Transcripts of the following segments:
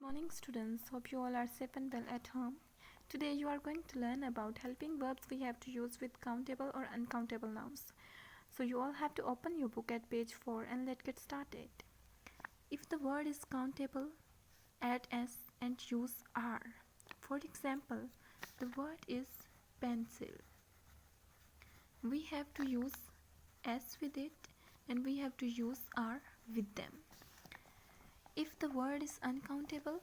Morning students, hope you all are safe and well at home. Today you are going to learn about helping verbs we have to use with countable or uncountable nouns. So you all have to open your book at page 4 and let's get started. If the word is countable, add s and use r. For example, the word is pencil. We have to use s with it and we have to use r with them. If the word is uncountable,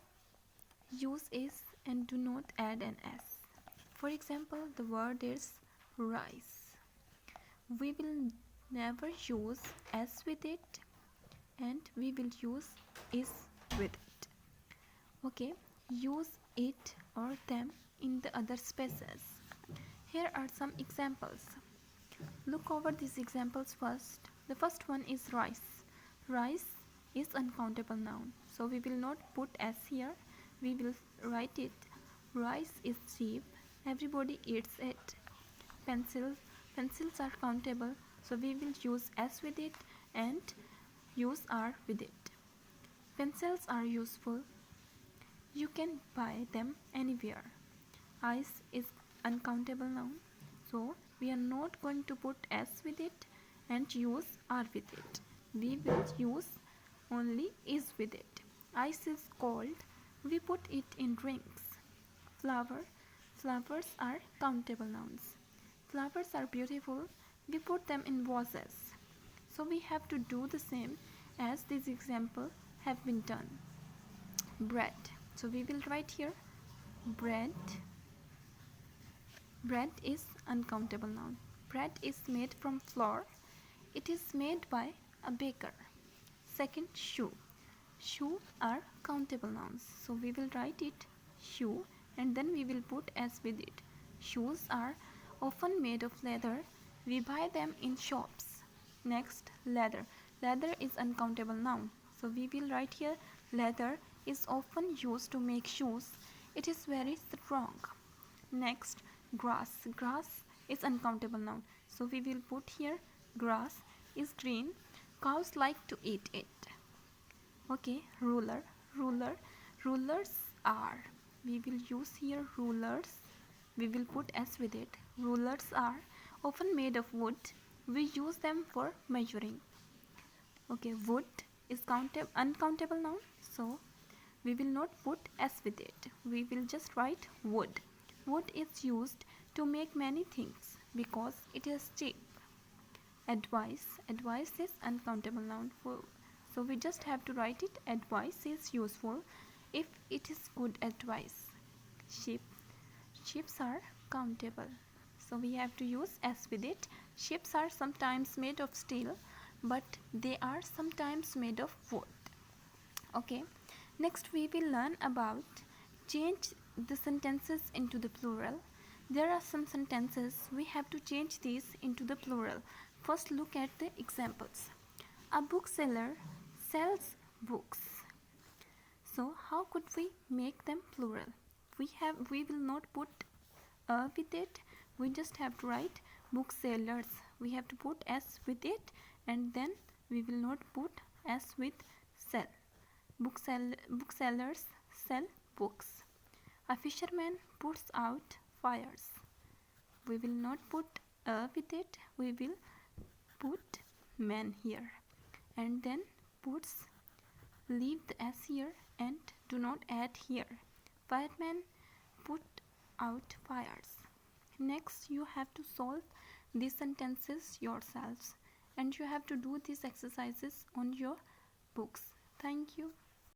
use is and do not add an s. For example, the word is rice. We will never use s with it and we will use is with it. Okay, use it or them in the other spaces. Here are some examples. Look over these examples first. The first one is rice. Rice is uncountable noun, so we will not put s here. We will write it. Rice is cheap. Everybody eats it. Pencils are countable, so we will use s with it and use r with it. Pencils are useful. You can buy them anywhere. Ice is uncountable noun, so we are not going to put s with it and use r with it. We will use only is with it. Ice is cold. We put it in drinks. Flowers are countable nouns. Flowers are beautiful. We put them in vases. So we have to do the same as this example have been done. Bread. So we will write here bread. Bread is uncountable noun. Bread is made from flour. It is made by a baker. Second, shoe. Shoe are countable nouns. So we will write it shoe and then we will put s with it. Shoes are often made of leather. We buy them in shops. Next, leather. Leather is uncountable noun. So we will write here leather is often used to make shoes. It is very strong. Next, grass. Grass is uncountable noun. So we will put here grass is green. Cows like to eat it. Okay, ruler. Rulers are. We will use here rulers. We will put s with it. Rulers are often made of wood. We use them for measuring. Okay, wood is uncountable noun. So we will not put s with it. We will just write wood. Wood is used to make many things because it is cheap. Advice is uncountable noun, so we just have to write it. Advice is useful if it is good advice. Ships are countable, so we have to use s with it. Ships are sometimes made of steel, but they are sometimes made of wood. Okay, next we will learn about change the sentences into the plural. There are some sentences we have to change these into the plural. First, look at the examples. A bookseller sells books. So how could we make them plural? We will not put a with it. We just have to write booksellers. We have to put s with it and then we will not put s with sell. Booksellers sell books. A fisherman puts out fires. We will not put a with it. We will put man here and then leave the s here and do not add here. Fireman put out fires. Next, you have to solve these sentences yourselves and you have to do these exercises on your books. Thank you.